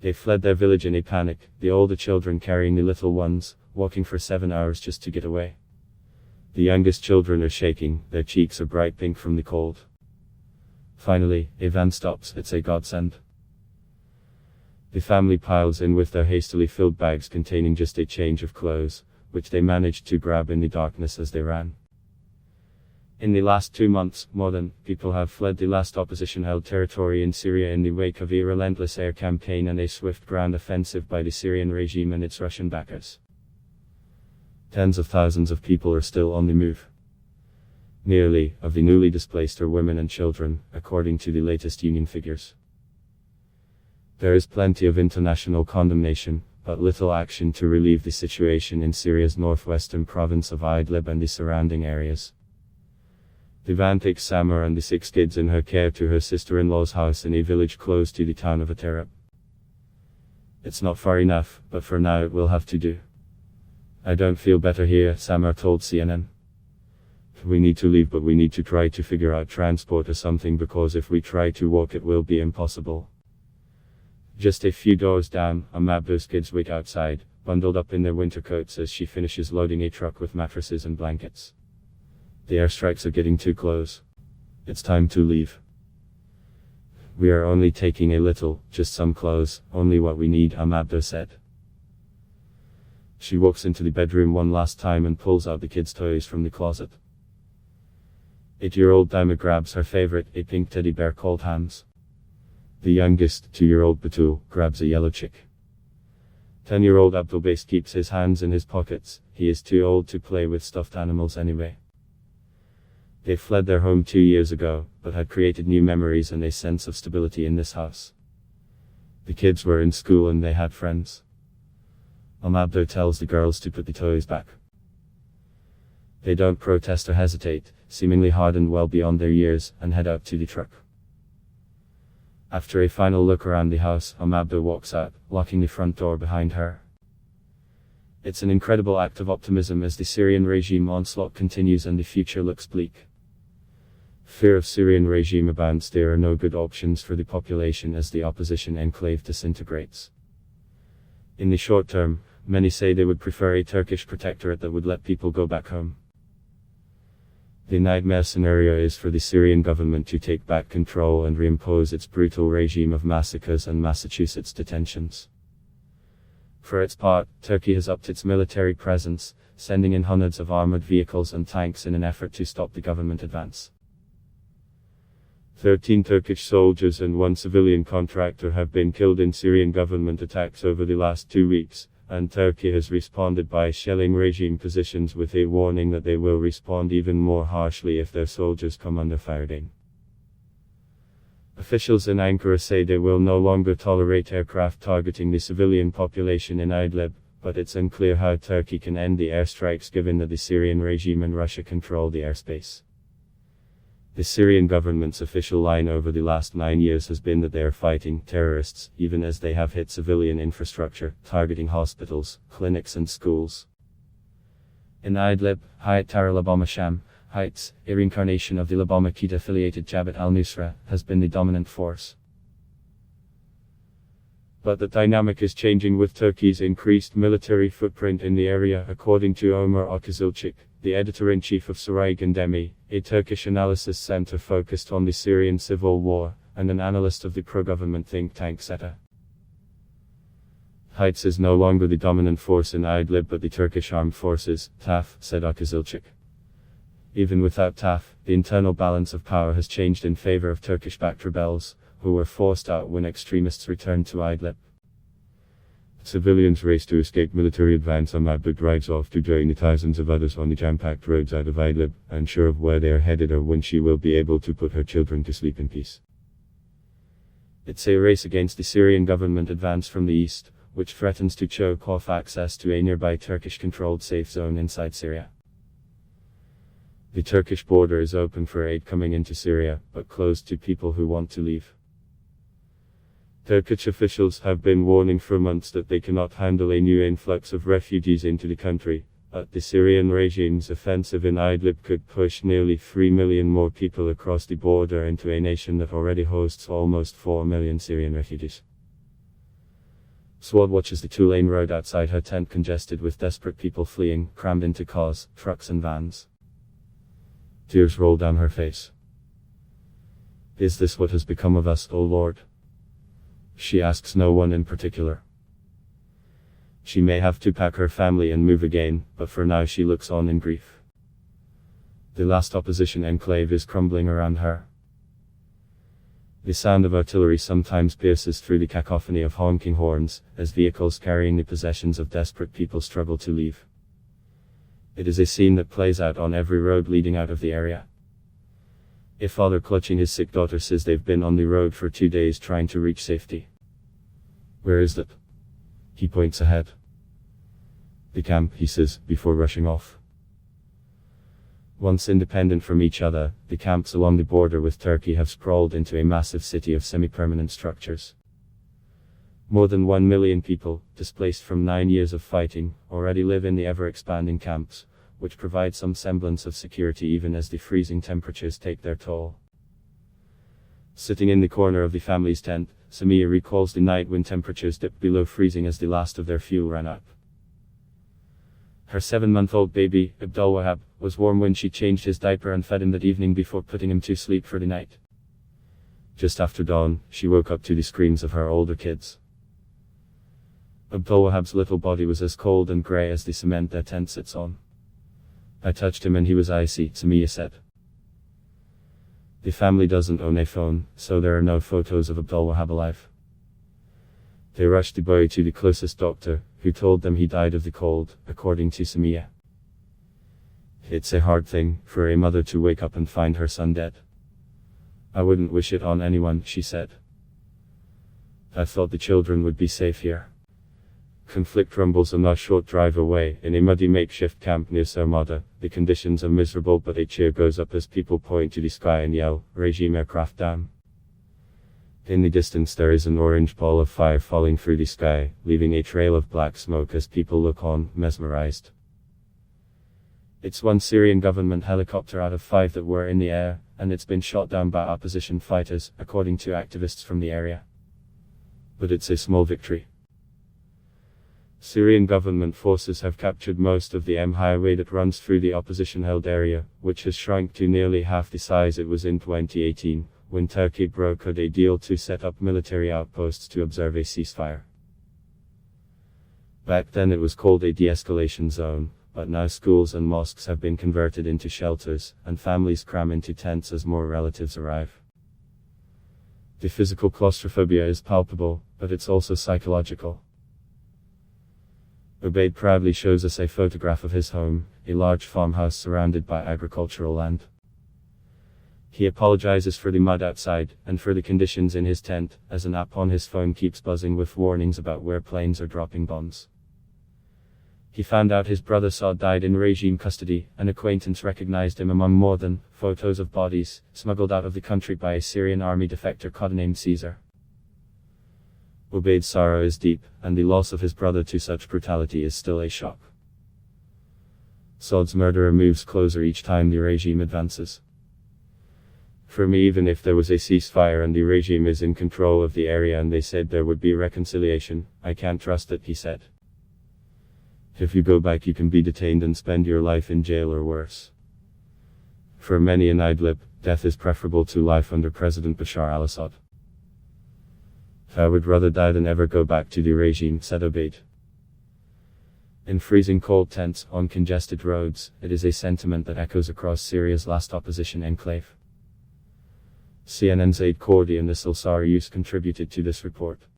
They fled their village in a panic, the older children carrying the little ones, walking for 7 hours just to get away. The youngest children are shaking, their cheeks are bright pink from the cold. Finally, a van stops. It's a godsend. The family piles in with their hastily filled bags containing just a change of clothes, which they managed to grab in the darkness as they ran. In the last 2 months, more than people have fled the last opposition-held territory in Syria in the wake of a relentless air campaign and a swift ground offensive by the Syrian regime and its Russian backers. Tens of thousands of people are still on the move. Nearly of the newly displaced are women and children, according to the latest UN figures. There is plenty of international condemnation, but little action to relieve the situation in Syria's northwestern province of Idlib and the surrounding areas. The van takes Samar and the 6 kids in her care to her sister-in-law's house in a village close to the town of Atarab. It's not far enough, but for now it will have to do. I don't feel better here, Samar told CNN. We need to leave, but we need to try to figure out transport or something, because if we try to walk it will be impossible. Just a few doors down, Amabdo's kids wait outside, bundled up in their winter coats as she finishes loading a truck with mattresses and blankets. The airstrikes are getting too close. It's time to leave. We are only taking a little, just some clothes, only what we need, Amabdo said. She walks into the bedroom one last time and pulls out the kids' toys from the closet. 8-year-old Daima grabs her favorite, a pink teddy bear called Hans. The youngest, 2-year-old Batul, grabs a yellow chick. 10-year-old Abdulbase keeps his hands in his pockets, he is too old to play with stuffed animals anyway. They fled their home 2 years ago, but had created new memories and a sense of stability in this house. The kids were in school and they had friends. Amabdo tells the girls to put the toys back. They don't protest or hesitate, seemingly hardened well beyond their years, and head out to the truck. After a final look around the house, Amabdo walks out, locking the front door behind her. It's an incredible act of optimism as the Syrian regime onslaught continues and the future looks bleak. Fear of Syrian regime abounds. There are no good options for the population as the opposition enclave disintegrates. In the short term, many say they would prefer a Turkish protectorate that would let people go back home. The nightmare scenario is for the Syrian government to take back control and reimpose its brutal regime of massacres and Massachusetts detentions. For its part, Turkey has upped its military presence, sending in hundreds of armored vehicles and tanks in an effort to stop the government advance. 13 Turkish soldiers and 1 civilian contractor have been killed in Syrian government attacks over the last 2 weeks, and Turkey has responded by shelling regime positions with a warning that they will respond even more harshly if their soldiers come under fire again. Officials in Ankara say they will no longer tolerate aircraft targeting the civilian population in Idlib, but it's unclear how Turkey can end the airstrikes given that the Syrian regime and Russia control the airspace. The Syrian government's official line over the last 9 years has been that they are fighting terrorists, even as they have hit civilian infrastructure, targeting hospitals, clinics and schools. In Idlib, Hayat Tahrir al Sham, Heights, a reincarnation of the Labama Qaeda-affiliated Jabhat al-Nusra, has been the dominant force. But the dynamic is changing with Turkey's increased military footprint in the area, according to Ömer Akizilcik, the editor-in-chief of Saray Gandemi, a Turkish analysis center focused on the Syrian civil war, and an analyst of the pro-government think tank SETA. Heights is no longer the dominant force in Idlib but the Turkish armed forces, TAF, said Akizilcik. Even without TAF, the internal balance of power has changed in favor of Turkish-backed rebels, who were forced out when extremists returned to Idlib. Civilians race to escape military advance. Amabdo drives off to join the thousands of others on the jam-packed roads out of Idlib, unsure of where they are headed or when she will be able to put her children to sleep in peace. It's a race against the Syrian government advance from the east, which threatens to choke off access to a nearby Turkish-controlled safe zone inside Syria. The Turkish border is open for aid coming into Syria, but closed to people who want to leave. Turkish officials have been warning for months that they cannot handle a new influx of refugees into the country, but the Syrian regime's offensive in Idlib could push nearly 3 million more people across the border into a nation that already hosts almost 4 million Syrian refugees. Swad watches the two-lane road outside her tent congested with desperate people fleeing, crammed into cars, trucks and vans. Tears roll down her face. Is this what has become of us, O Lord? She asks no one in particular. She may have to pack her family and move again, but for now she looks on in grief. The last opposition enclave is crumbling around her. The sound of artillery sometimes pierces through the cacophony of honking horns, as vehicles carrying the possessions of desperate people struggle to leave. It is a scene that plays out on every road leading out of the area. A father clutching his sick daughter says they've been on the road for 2 days trying to reach safety. Where is that? He points ahead. The camp, he says, before rushing off. Once independent from each other, the camps along the border with Turkey have sprawled into a massive city of semi-permanent structures. More than 1 million people, displaced from 9 years of fighting, already live in the ever-expanding camps, which provide some semblance of security even as the freezing temperatures take their toll. Sitting in the corner of the family's tent, Samiya recalls the night when temperatures dipped below freezing as the last of their fuel ran out. Her 7-month-old baby, Abdulwahab, was warm when she changed his diaper and fed him that evening before putting him to sleep for the night. Just after dawn, she woke up to the screams of her older kids. Abdulwahab's little body was as cold and grey as the cement their tent sits on. I touched him and he was icy, Samiya said. The family doesn't own a phone, so there are no photos of Abdulwahab alive. They rushed the boy to the closest doctor, who told them he died of the cold, according to Samiya. It's a hard thing, for a mother to wake up and find her son dead. I wouldn't wish it on anyone, she said. I thought the children would be safe here. Conflict rumbles a short drive away, in a muddy makeshift camp near Sarmada. The conditions are miserable but a cheer goes up as people point to the sky and yell, "Regime aircraft down." In the distance there is an orange ball of fire falling through the sky, leaving a trail of black smoke as people look on, mesmerized. It's one Syrian government helicopter out of 5 that were in the air, and it's been shot down by opposition fighters, according to activists from the area. But it's a small victory. Syrian government forces have captured most of the highway that runs through the opposition-held area, which has shrunk to nearly half the size it was in 2018. When Turkey brokered a deal to set up military outposts to observe a ceasefire. Back then it was called a de-escalation zone, but now schools and mosques have been converted into shelters, and families cram into tents as more relatives arrive. The physical claustrophobia is palpable, but it's also psychological. Ubaid proudly shows us a photograph of his home, a large farmhouse surrounded by agricultural land. He apologizes for the mud outside, and for the conditions in his tent, as an app on his phone keeps buzzing with warnings about where planes are dropping bombs. He found out his brother Saad died in regime custody. An acquaintance recognized him among more than photos of bodies, smuggled out of the country by a Syrian army defector codenamed Caesar. Ubaid's sorrow is deep, and the loss of his brother to such brutality is still a shock. Saad's murderer moves closer each time the regime advances. For me, even if there was a ceasefire and the regime is in control of the area and they said there would be reconciliation, I can't trust it, he said. If you go back you can be detained and spend your life in jail or worse. For many in Idlib, death is preferable to life under President Bashar al-Assad. I would rather die than ever go back to the regime, said Ubaid. In freezing cold tents, on congested roads, it is a sentiment that echoes across Syria's last opposition enclave. CNN's Aid Kordi and Nasil Sarius contributed to this report.